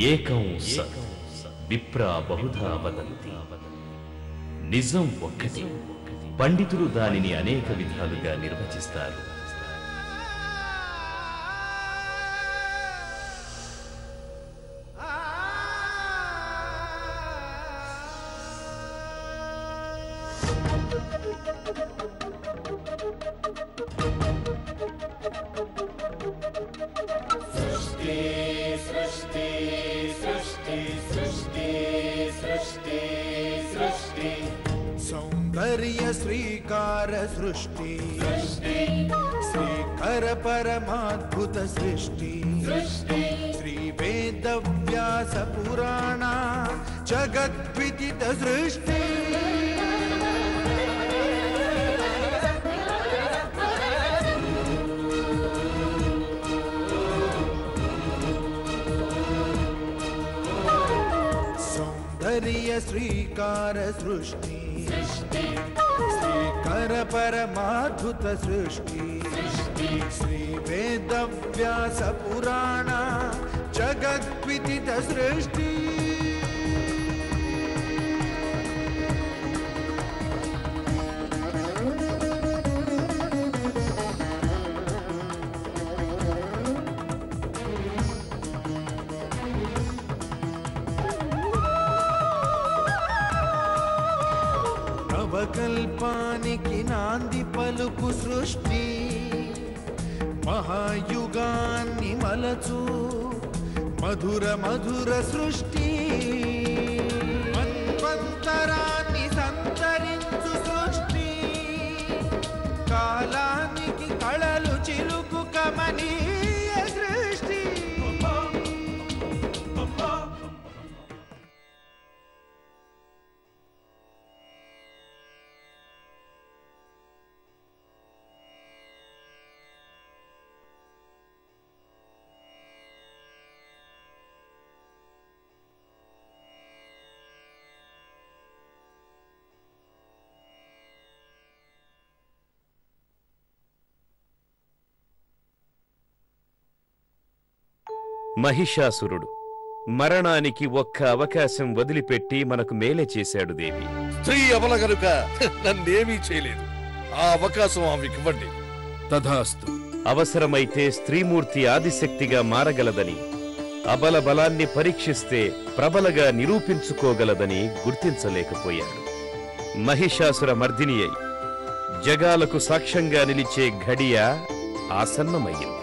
ఏకం సత్ విప్రా బహుధా వదంతి. నిజం ఒక్కటి, పండితులు దానిని అనేక విధాలుగా నిర్వచిస్తారు. सौंदर्य श्रीकार सृष्टि श्रीकर परमाद्भुत सृष्टि श्री वेद व्यास पुराण जगद्विदित सृष्टि. सौंदर्य श्रीकार सृष्टि श्रीकर परमाद्भुत सृष्टि श्री वेद व्यास पुराण जगद्विदित सृष्टि. నవకల్పానికి నాంది పలుకు సృష్టి మహాయుగాన్ని మలచు మధుర మధుర సృష్టి మన్వంతరాన్ని సంతరించు సృష్టి కాలానికి కళలు చిలుకు కమనీయ సృష్టి. మహిషాసురుడు మరణానికి ఒక్క అవకాశం వదిలిపెట్టి మనకు మేలే చేశాడు దేవి. స్త్రీ అబల గనుక నన్నేమీ చేయలేదు. ఆ అవకాశం ఆమెకివ్వండి. తథాస్తు. అవసరమైతే స్త్రీమూర్తి ఆదిశక్తిగా మారగలదని, అబల బలాన్ని పరీక్షిస్తే ప్రబలగా నిరూపించుకోగలదని గుర్తించలేకపోయాడు. మహిషాసుర మర్దిని అయి జగాలకు సాక్ష్యంగా నిలిచే ఘడియ ఆసన్నమయ్యింది.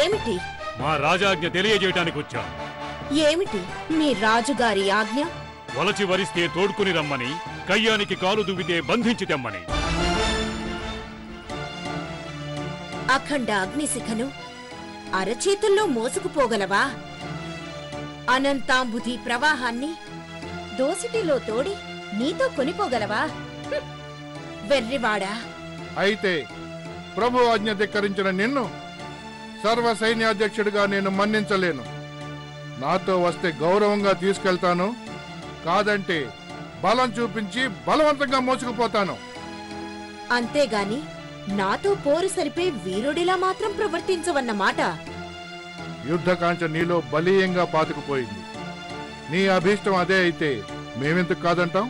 ఏమిటి? మా రాజాజ్ఞ తెలియజేయటానికి వచ్చా. ఏమిటి మీ రాజుగారి ఆజ్ఞ? వలచి వరిస్తే తోడుకుని రమ్మని, కయ్యానికి కాలు దువ్వితే బంధించి తెమ్మని. అఖండ అగ్నిశిఖను అరచేతుల్లో మోసుకుపోగలవా? అనంతాంబుధి ప్రవాహాన్ని దోసిటిలో తోడి నీతో కొనిపోగలవా? వెర్రివాడా! అయితే ప్రభు ఆజ్ఞ ధిక్కరించిన నిన్ను సర్వ సైన్యాధ్యక్షుడిగా నేను మన్నించలేను. నాతో వస్తే గౌరవంగా తీసుకెళ్తాను, కాదంటే బలం చూపించి బలవంతంగా మోసుకుపోతాను. అంతేగాని నాతో పోరు సరిపే వీరుడిలా మాత్రం ప్రవర్తించవన్నమాట. యుద్ధకాంక్ష నీలో బలీయంగా పాతుకుపోయింది. నీ అభీష్టం అదే అయితే మేమెందుకు కాదంటాం?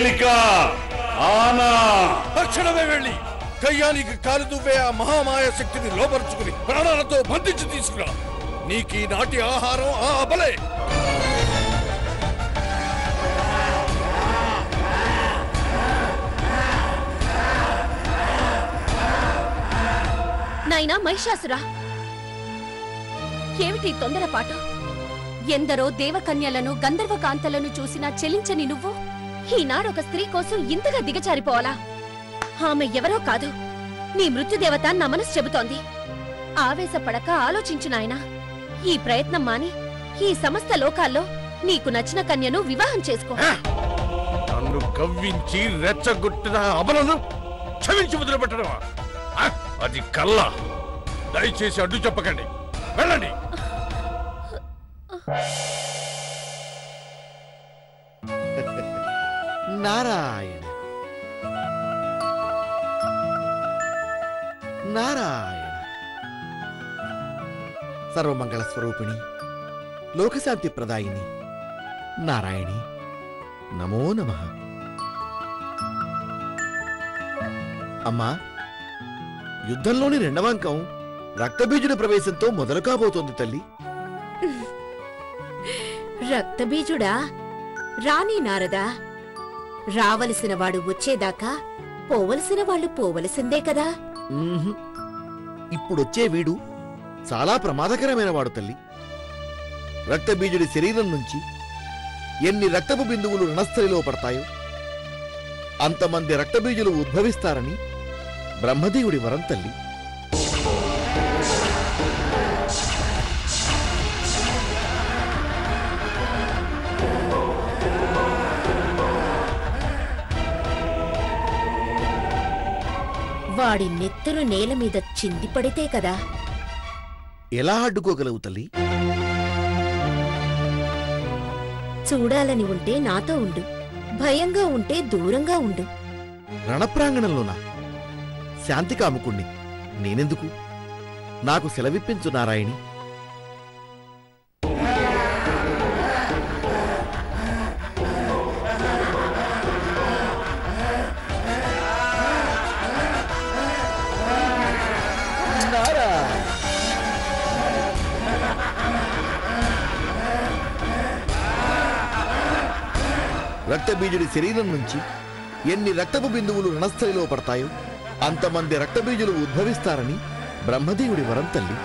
తేలిక ఆనా తక్షణమే వెళ్ళి కయ్యానికి కాలు దువ్వే ఆ మహామాయ శక్తిని లోపరుచుకుని ప్రాణాలతో బంధించి తీసుకురా. నీకీ నాటి ఆహారం ఆ అబలే. నాయనా మహిషాసురా, ఏమిటి తొందరపాటు? ఎందరో దేవకన్యలను గంధర్వ కాంతలను చూసినా చెలించని నువ్వు ఈనాడొక స్త్రీ కోసం ఇంతగా దిగజారిపోవాలా? ఆమె ఎవరో కాదు, నీ మృత్యుదేవత నా మనసు చెబుతోంది. ఆవేశపడక ఆలోచించు నాయనా. ఈ ప్రయత్నం మాని ఈ సమస్త లోకాల్లో నీకు నచ్చిన కన్యను వివాహం చేసుకో. నన్ను కవ్వించి రెచ్చగొట్టిన అబలను క్షమించి వదిలిపెట్టడమా? అది కల్లా. దయచేసి అడ్డు చెప్పకండి, వెళ్ళండి. నారాయణ నారాయణ. సర్వమంగళ స్వరూపిణి, లోకశాంతి ప్రదాయిని నారాయణి, నమో నమః. అమ్మా, యుద్ధంలోని రెండవ అంకం రక్తబీజుడి ప్రవేశంతో మొదలు కాబోతోంది తల్లి. రక్తబీజుడా? రాణి నారదా, రావలసిన వాడు వచ్చేదాకా పోవలసిన వాళ్ళు పోవలసిందే కదా. ఇప్పుడొచ్చే వీడు చాలా ప్రమాదకరమైన వాడు తల్లి. రక్తబీజుడి శరీరం నుంచి ఎన్ని రక్తపు బిందువులు రణస్థలిలో పడతాయో అంతమంది రక్తబీజులు ఉద్భవిస్తారని బ్రహ్మదేవుడి వరం తల్లి. వాడి నెత్తురు నేల మీద చిందిపడితే కదా. ఎలా అడ్డుకోగలవు తల్లి? చూడాలని ఉంటే నాతో ఉండు, భయంగా ఉంటే దూరంగా ఉండు. రణప్రాంగణంలోనా? శాంతి కాముకుణ్ణి నేనెందుకు? నాకు సెలవిప్పించు నారాయణి. రక్తబీజుడి శరీరం నుంచి ఎన్ని రక్తపు బిందువులు రణస్థలిలో పడతాయో అంతమంది రక్తబీజులు ఉద్భవిస్తారని బ్రహ్మదేవుడి వరం తల్లి.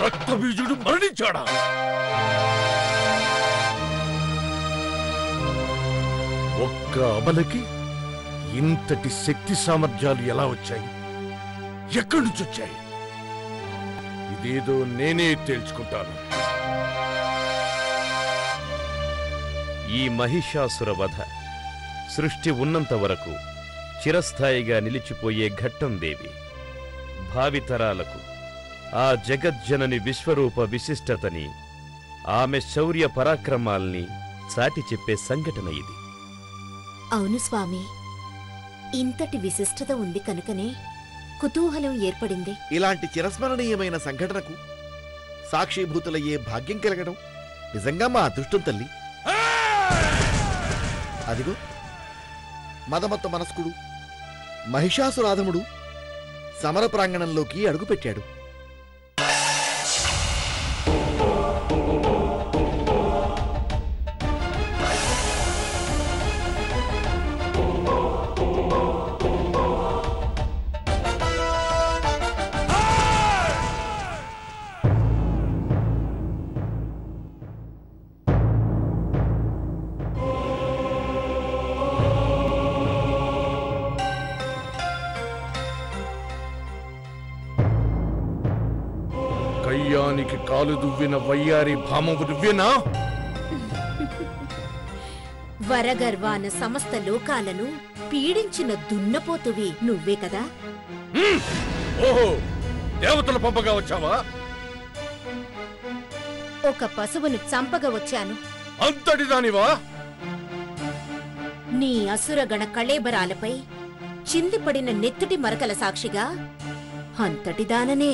రక్తబీజుడు మరణించాడా? ఒక్క అబలకి ఇంతటి శక్తి సామర్థ్యాలు ఎలా వచ్చాయి? ఎక్కడి నుంచి వచ్చాయి? ఇదేదో నేనే తేల్చుకుంటాను. ఈ మహిషాసుర వధ సృష్టి ఉన్నంత వరకు చిరస్థాయిగా నిలిచిపోయే ఘట్టం దేవి. భావితరాలకు ఆ జగజ్జనని విశ్వరూప విశిష్టతని, ఆమె శౌర్య పరాక్రమాల్ని చాటి చెప్పే సంఘటన ఇది. అవును స్వామి, ఇంతటి విశిష్టత ఉంది కనుకనే కుతూహలం ఏర్పడింది. ఇలాంటి చిరస్మరణీయమైన సంఘటనకు సాక్షిభూతులయ్యే భాగ్యం కలగడం నిజంగా మా అదృష్టం తల్లి. అదిగో మదమత్త మనస్కుడు మహిషాసురాధముడు సమర ప్రాంగణంలోకి అడుగుపెట్టాడు. కయ్యానికి కాలు దువ్విన వయ్యారి భామవు నువ్వేనా? వరగర్వాన సమస్త లోకాలను పీడించిన దున్నపోతువి నువ్వే కదా? ఓహో, దేవతలు పంపగా వచ్చావా? ఒక పశువును చంపగా వచ్చాను. అంతటిదానివా? నీ అసురగణ కళేబరాలపై చిందిపడిన నెత్తుటి మరకల సాక్షిగా అంతటిదాననే.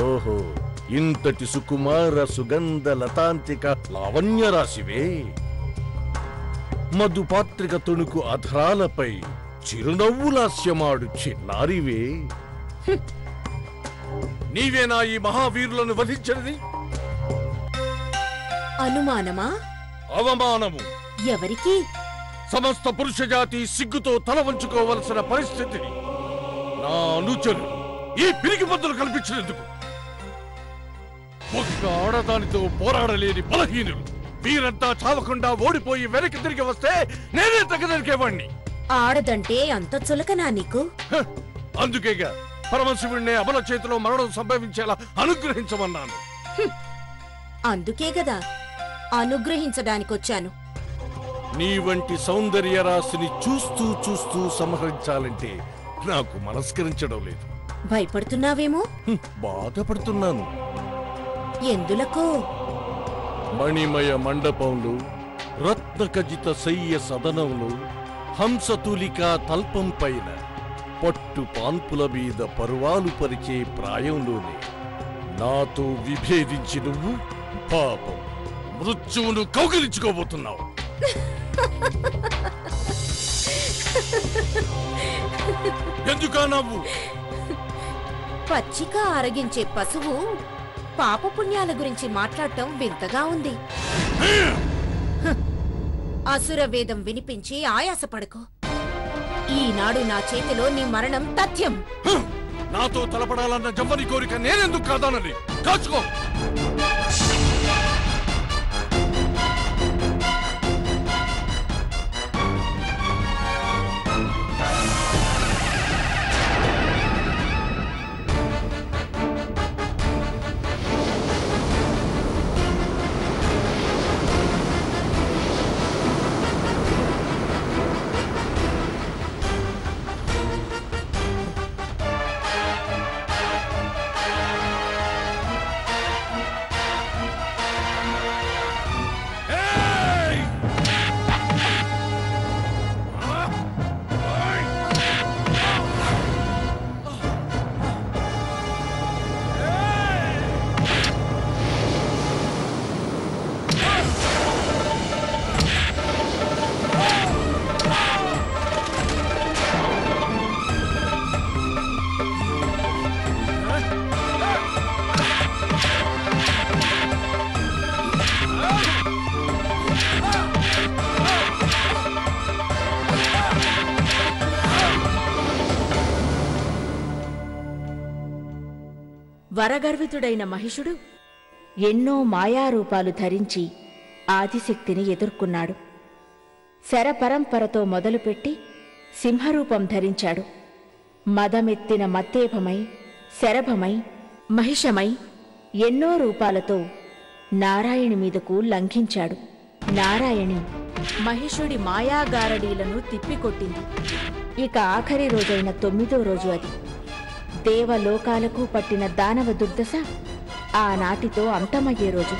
ఓహో, ఇంతటి సుకుమార సుగంధ లతాంతిక లావణ్య రాశివే. మధుపాత్రిక తొణుకు అధరాలపై చిరునవ్వులాస్యమాడు చిన్నారివే. నీవేనా ఈ మహావీరులను వధించినది? అనుమానమా? అవమానము. ఎవరికి? సమస్త పురుష జాతి సిగ్గుతో తల వంచుకోవలసిన పరిస్థితిని నా అనుచరులు ఈ పిరికి పద్ధతులు కల్పించినందుకు. ఒక్క ఆడదానితో పోరాడలేని బలహీనులు వీరంతా చావకుండా ఓడిపోయి వెనక్కి తిరిగి వస్తే నేనే తగ్గదరికేవాణ్ణి. ఆడదంటే అంత చులకనా నీకు? అందుకేగా పరమశివుణ్ణి అబల చేతిలో మరణం సంభవించేలా అనుగ్రహించమన్నాను. అందుకే గదా అనుగ్రహించడానికొచ్చాను. నీ వంటి సౌందర్య రాశిని చూస్తూ చూస్తూ సంహరించాలంటే నాకు మనస్కరించడం లేదు. భయపడుతున్నావేమో? బాధపడుతున్నాను. ఎందులకో? మణిమయ మండపంలో, రత్నఖచిత శయ్య సదనంలో, హంసతులికా తల్పం పైన, పట్టు పాన్పుల మీద పరువాలు పరిచే ప్రాయంలోనే నాతో విభేదించి నువ్వు పాపం మృత్యువును కౌగిలించుకోబోతున్నావు. ఎందుకా నవ్వు? పచ్చిక అరగించే పశువు పాపపుణ్యాల గురించి మాట్లాడటం వింతగా ఉంది. అసుర వేదం వినిపించి ఆయాసపడకు. ఈనాడు నా చేతిలో నీ మరణం తథ్యం. నాతో తలపడాలన్న జవ్వని కోరిక నేనెందుకు కాదానని కాచుకో. వరగర్వితుడైన మహిషుడు ఎన్నో మాయారూపాలు ధరించి ఆదిశక్తిని ఎదుర్కొన్నాడు. శరపరంపరతో మొదలుపెట్టి సింహరూపం ధరించాడు. మదమెత్తిన మత్తేభమై, శరభమై, మహిషమై ఎన్నో రూపాలతో నారాయణి మీదకు లంఘించాడు. నారాయణి మహిషుడి మాయాగారడీలను తిప్పికొట్టింది. ఇక ఆఖరి రోజైన 9వ రోజు అది. దేవలోకాలకు పట్టిన దానవ దుర్దశ ఆనాటితో అంతమయ్యే రోజు.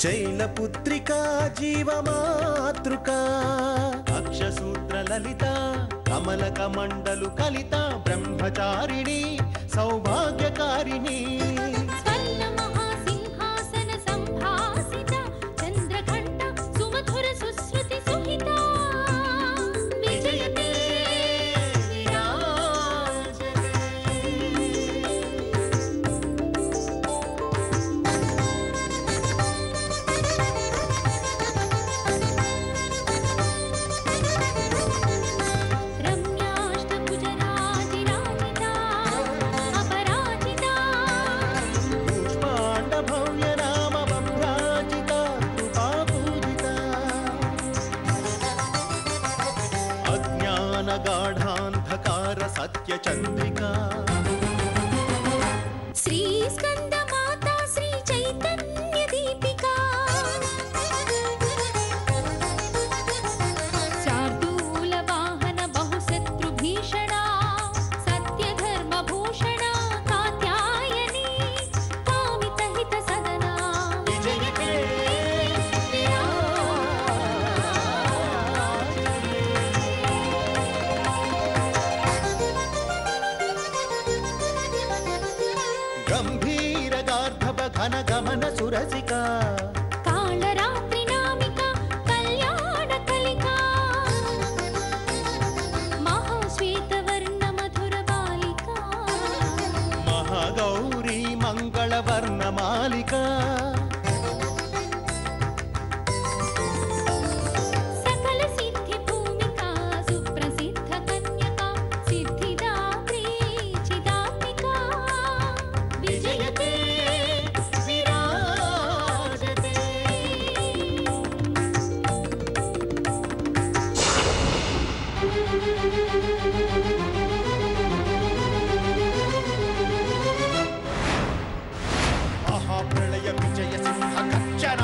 శైలపుత్రికా జీవమాతృకా అక్షసూత్ర లలిత కమలక మండలు కలిత బ్రహ్మచారిణి సౌభాగ్యకారిణి గాఢాంధకార సత్య చంద్రికా శ్రీ స్కంద మాతా శ్రీ చైతన్య దీపికా శార్దూల వాహన బహుశత్రు భీషణ సత్య ధర్మ భూషణ కాత్యాయని కామిత హిత సదనా విజయకే గంభీర గార్ధవ ఘన గమన సురసిక కాళరాత్రి నామిక కళ్యాణ కలికా మహాశ్వేత వర్ణ మధుర బాలికా మహాగౌరీ మంగళ వర్ణ మాలికా సకల సిద్ధి భూమికా సుప్రసిద్ధ కన్యకా సిద్ధిదాత్రి చిదాత్మికా విజయతే విరాజతే మహాప్రళయ విజయ సింహ గర్జన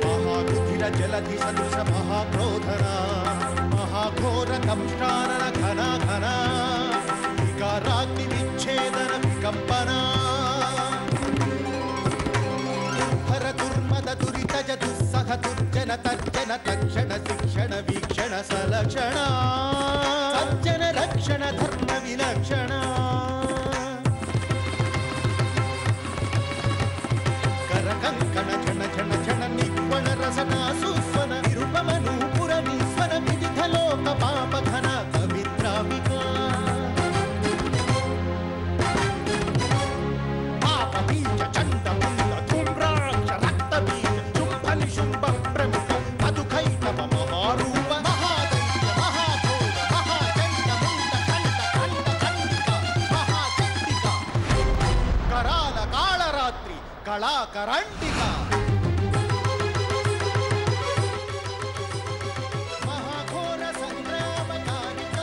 మహారుధిర జలధి సదృశ మహాక్రోధన మహాఘోర కంష్టానన ఘన ఘన వికారాగ్ని విచ్ఛేదన వికంపన హర దుర్మద దురితజ దుస్సహ దుర్జన తర్జన తక్షణ శిక్షణ వీక్షణ సలక్షణ సజ్జన రక్షణ ధర్మ విలక్షణ కర కంకణ క్షణ క్షణ క్షణ నిప్పణ రసన సుస్వన నిరుపమ నూపుర నిస్వన విధి కళాకరాంటిక మహాఘోర సంగ్రామకారిక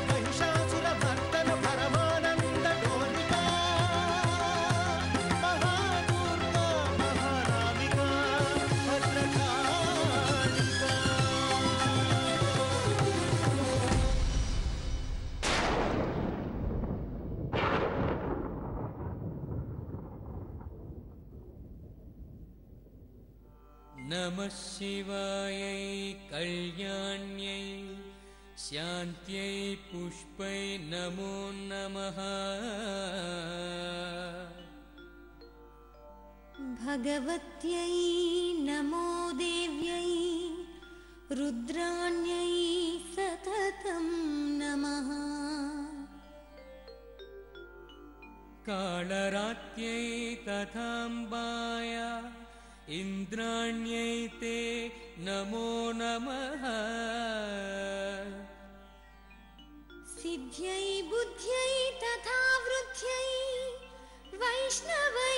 మహిషాసుర మర్దన పరమానంద డోలిక మహాదుర్గా మహానామిక భద్రకాళిక. नमः शिवायै कल्याण्यै शान्त्यै पुष्पै नमो नमः भगवत्यै नमो देव्यै रुद्राण्यै सततं नमः कालरात्यै तथाम्बाय इन्द्राण्यै ते नमो नमः सिद्ध्यै बुद्ध्यै तथा वृद्ध्यै वैष्णवै